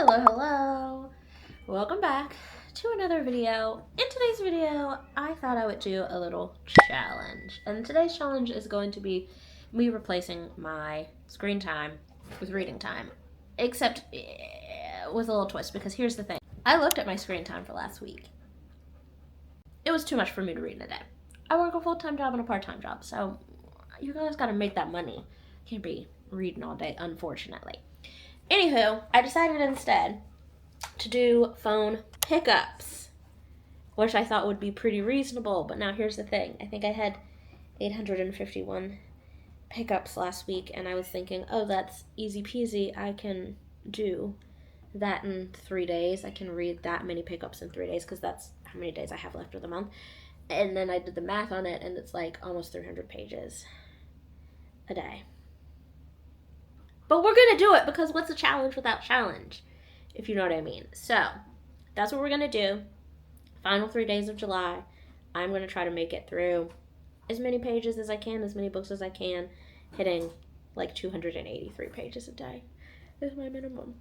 Hello. Welcome back to another video. In today's video, I thought I would do a little challenge. And today's challenge is going to be me replacing my screen time with reading time. Except with a little twist, because here's the thing. I looked at my screen time for last week. It was too much for me to read in a day. I work a full-time job and a part-time job, so you guys gotta make that money. Can't be reading all day, unfortunately. Anywho, I decided instead to do phone pickups, which I thought would be pretty reasonable. But now here's the thing. I think I had 851 pickups last week, and I was thinking, oh, that's easy peasy. I can do that in 3 days. I can read that many pickups in 3 days because that's how many days I have left of the month. And then I did the math on it, and it's like almost 300 pages a day. But we're going to do it because what's a challenge without challenge? If you know what I mean. So, that's what we're going to do. Final 3 days of July. I'm going to try to make it through as many pages as I can, as many books as I can, hitting like 283 pages a day is my minimum.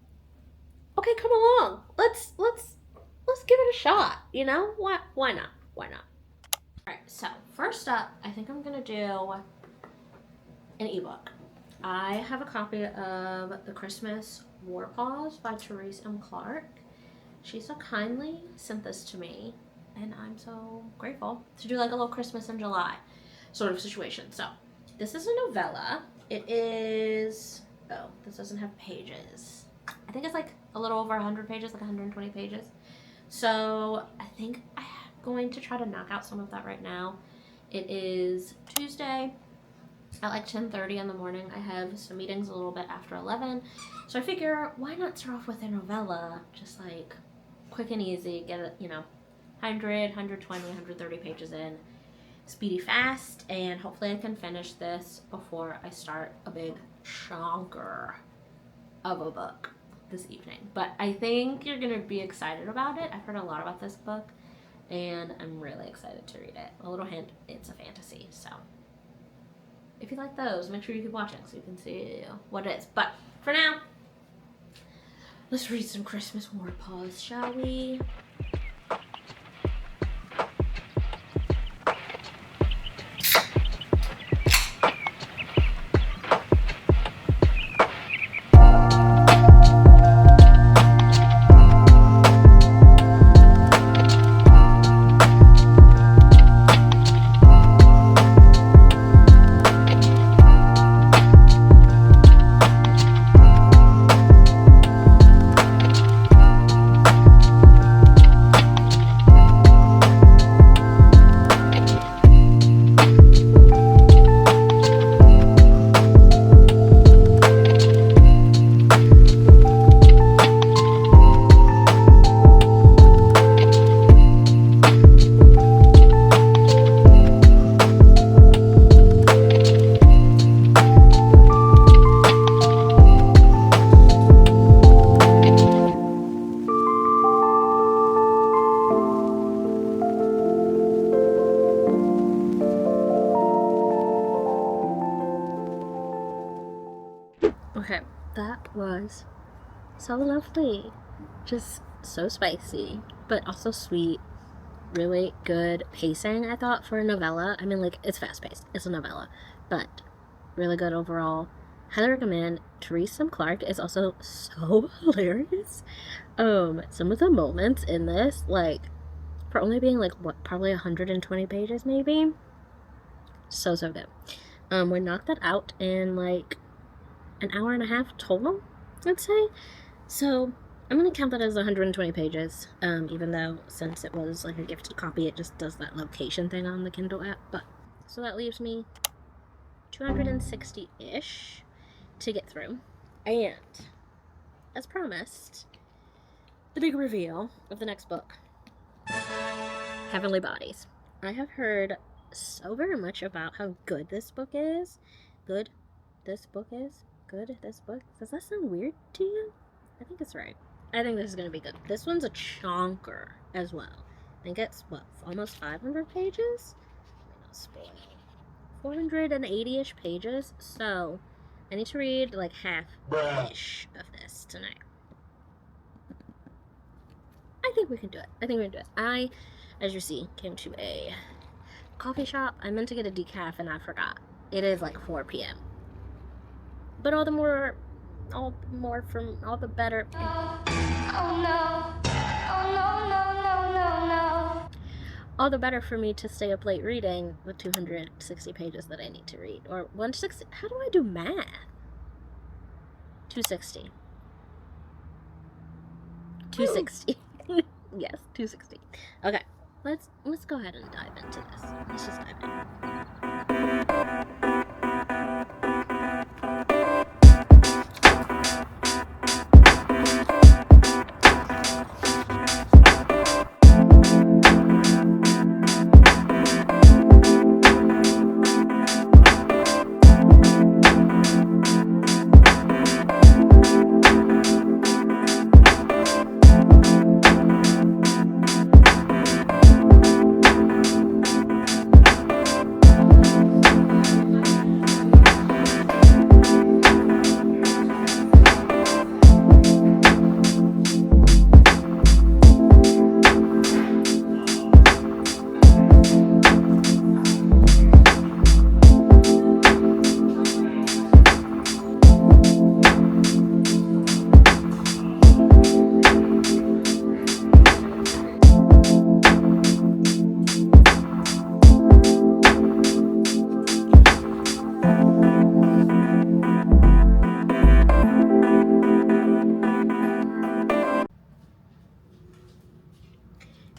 Okay, come along. Let's give it a shot, you know? Why not? Alright, so first up, I think I'm going to do an ebook. I have a copy of The Christmas War Pause by Terreece M. Clarke. She so kindly sent this to me, and I'm so grateful to do like a little Christmas in July sort of situation. So, this is a novella. It is, this doesn't have pages. I think it's like a little over 100 pages, like 120 pages. So, I think I'm going to try to knock out some of that right now. It is Tuesday. At like 10:30 in the morning. I have some meetings a little bit after 11. So I figure, why not start off with a novella? Just like quick and easy. Get it, 100, 120, 130 pages in. Speedy fast. And hopefully I can finish this before I start a big chonker of a book this evening. But I think you're going to be excited about it. I've heard a lot about this book. And I'm really excited to read it. A little hint, it's a fantasy, so if you like those, make sure you keep watching so you can see what it is. But for now, let's read some Christmas War Pause, shall we? Okay, that was so lovely. Just so spicy, but also sweet. Really good pacing, I thought, for a novella. I mean, like, it's fast-paced. It's a novella. But really good overall. Highly recommend. Terreece M. Clarke is also so hilarious. Some of the moments in this, like, for only being, like, probably 120 pages, maybe? So good. We knocked that out in, like, an hour and a half total, I'd say. So I'm going to count that as 120 pages, even though since it was like a gifted copy, it just does that location thing on the Kindle app. But so that leaves me 260-ish to get through. And as promised, the big reveal of the next book, Heavenly Bodies. I have heard so very much about how good this book is. Good, this book. Does that sound weird to you? I think it's right. I think this is going to be good. This one's a chonker as well. I think it's, almost 500 pages? Let me not spoil. 480-ish pages, so I need to read like half-ish of this tonight. think we can do it. I think we can do it. I, as you see, came to a coffee shop. I meant to get a decaf and I forgot. It is like 4 p.m. But all the better. Oh no. Oh no, no, no, no, no. All the better for me to stay up late reading the 260 pages that I need to read. Or 160. How do I do math? 260. 260. Yes, 260. Okay, let's go ahead and dive into this. Let's just dive in.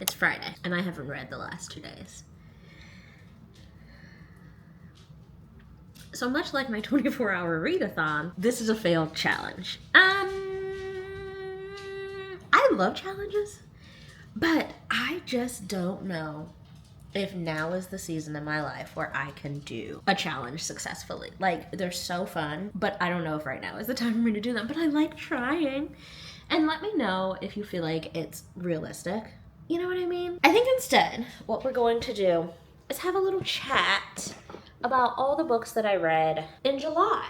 It's Friday, and I haven't read the last 2 days. So much like my 24-hour readathon, this is a failed challenge. I love challenges, but I just don't know if now is the season in my life where I can do a challenge successfully. Like, they're so fun, but I don't know if right now is the time for me to do them, but I like trying. And let me know if you feel like it's realistic. You know what I mean? I think instead, what we're going to do is have a little chat about all the books that I read in July,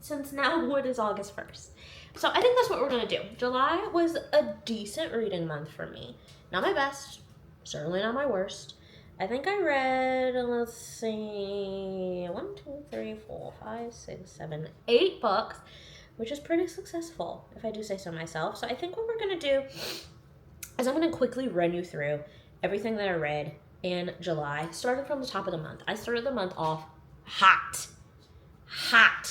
since now it is August 1st. So I think that's what we're going to do. July was a decent reading month for me. Not my best, certainly not my worst. I think I read, let's see, 1, 2, 3, 4, 5, 6, 7, 8 books, which is pretty successful, if I do say so myself. So I think what we're going to do is I'm going to quickly run you through everything that I read in July, starting from the top of the month. I started the month off hot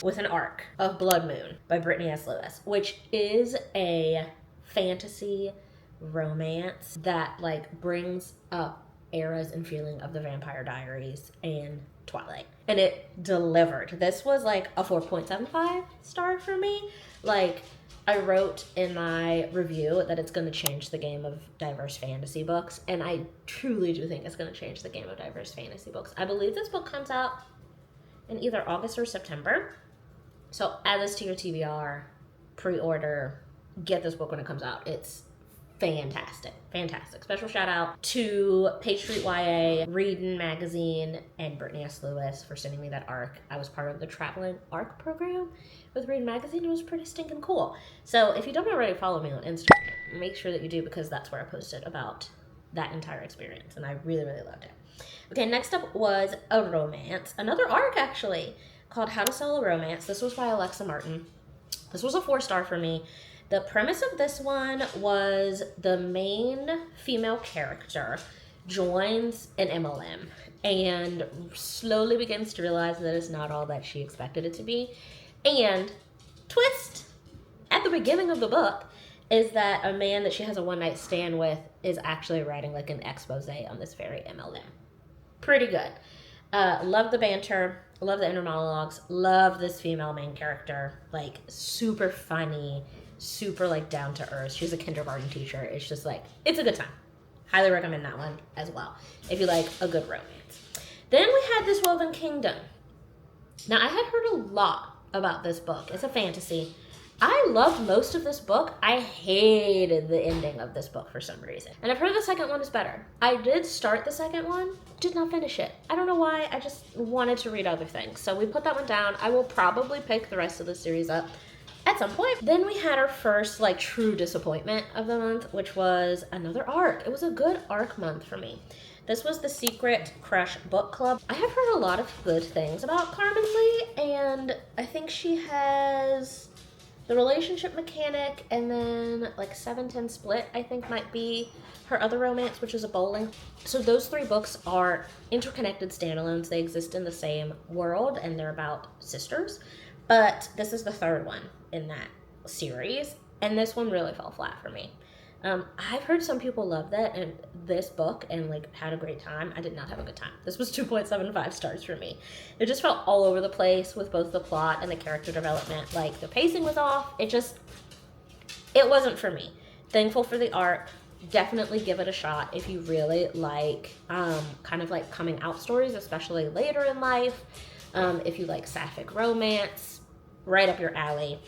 with an arc of Blood Moon by Brittany S. Lewis, which is a fantasy romance that like brings up eras and feeling of the Vampire Diaries and Twilight. And it delivered. This was like a 4.75 star for me. Like, I wrote in my review that it's going to change the game of diverse fantasy books, and I truly do think it's going to change the game of diverse fantasy books. I believe this book comes out in either August or September, so add this to your TBR, pre-order, get this book when it comes out. It's fantastic. Special shout out to Page Street YA, Reading Magazine, and Brittany S. Lewis for sending me that ARC. I was part of the traveling ARC program with Reading Magazine. It was pretty stinking cool. So if you don't already follow me on Instagram, make sure that you do, because that's where I posted about that entire experience, and I really loved it. Okay, next up was a romance, another ARC actually, called How to Sell a Romance. This was by Alexa Martin. This was a 4-star for me. The premise of this one was the main female character joins an MLM and slowly begins to realize that it's not all that she expected it to be. And twist at the beginning of the book is that a man that she has a one-night stand with is actually writing like an expose on this very MLM. Pretty good. Love the banter, love the inner monologues, love this female main character, like super funny, super like down to earth. She's a kindergarten teacher. It's just like, it's a good time. Highly recommend that one as well if you like a good romance. Then we had This Woven Kingdom. Now, I had heard a lot about this book. It's a fantasy. I loved most of this book. I hated the ending of this book for some reason. And I've heard the second one is better. I did start the second one, did not finish it. I don't know why, I just wanted to read other things. So we put that one down. I will probably pick the rest of the series up at some point. Then we had our first like true disappointment of the month, which was another ARC. It was a good ARC month for me. This was the Secret Crush Book Club. I have heard a lot of good things about Carmen Lee, and I think she has the relationship mechanic, and then like 7-10 Split, I think might be her other romance, which is a bowling. So those 3 books are interconnected standalones. They exist in the same world, and they're about sisters. But this is the 3rd one in that series, and this one really fell flat for me. I've heard some people love that and this book and like had a great time. I did not have a good time. This was 2.75 stars for me. It just felt all over the place with both the plot and the character development. Like the pacing was off. It wasn't for me. Thankful for the art. Definitely give it a shot if you really like kind of like coming out stories, especially later in life. If you like sapphic romance, right up your alley.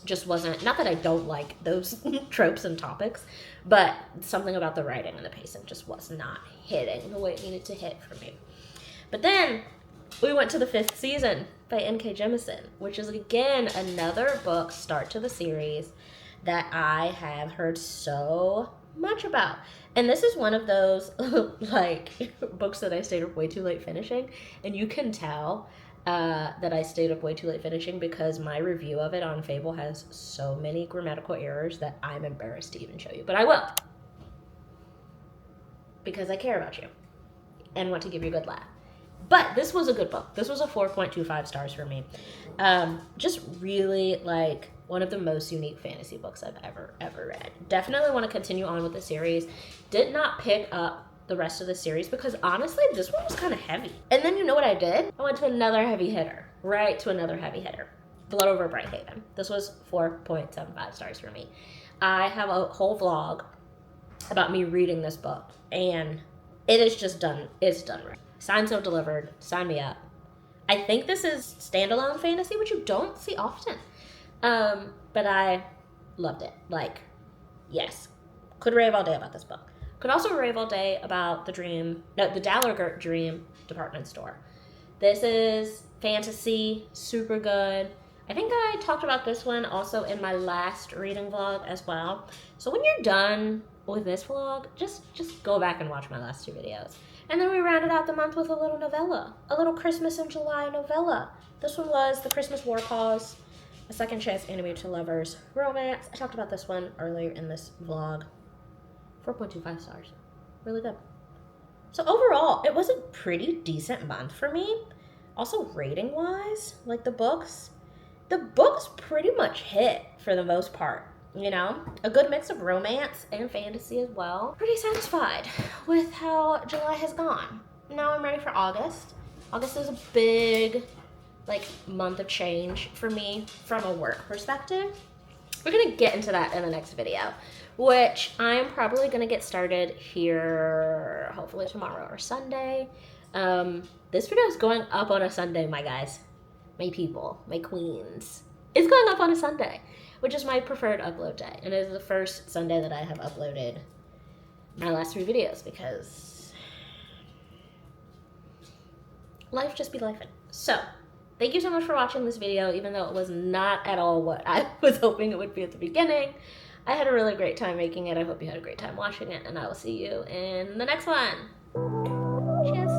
Just wasn't, not that I don't like those tropes and topics, but something about the writing and the pacing just was not hitting the way it needed to hit for me. But then we went to the 5th season by N.K. Jemisin, which is again another book start to the series that I have heard so much about. And this is one of those like books that I stayed up way too late finishing, and you can tell that I stayed up way too late finishing because my review of it on Fable has so many grammatical errors that I'm embarrassed to even show you. But I will, because I care about you and want to give you a good laugh. But this was a good book. This was a 4.25 stars for me. Just really like one of the most unique fantasy books I've ever read. Definitely want to continue on with the series. Did not pick up the rest of the series because honestly this one was kind of heavy. And then you know what I did? I went to another heavy hitter. Right to another heavy hitter. Blood Over Brighthaven. This was 4.75 stars for me. I have a whole vlog about me reading this book, and it is just done. It's done right. Signed, sealed, delivered. Sign me up. I think this is standalone fantasy, which you don't see often. But I loved it. Like, yes. Could rave all day about this book. Could also rave all day about the Dallergert Dream department store. This is fantasy, super good. I think I talked about this one also in my last reading vlog as well. So when you're done with this vlog, just go back and watch my last 2 videos. And then we rounded out the month with a little novella, a little Christmas in July novella. This one was The Christmas War Cause, a second chance enemy to lovers romance. I talked about this one earlier in this vlog. 4.25 stars. Really good. So overall, it was a pretty decent month for me. Also rating wise, like the books pretty much hit for the most part. You know, a good mix of romance and fantasy as well. Pretty satisfied with how July has gone. Now I'm ready for August. August is a big like month of change for me from a work perspective. We're gonna get into that in the next video, which I'm probably gonna get started here hopefully tomorrow or Sunday. This video is going up on a Sunday, my guys, my people, my queens. It's going up on a Sunday, which is my preferred upload day, and it is the first Sunday that I have uploaded my last 3 videos because life just be lifing. So thank you so much for watching this video, even though it was not at all what I was hoping it would be at the beginning. I had a really great time making it. I hope you had a great time watching it, and I will see you in the next one. Cheers.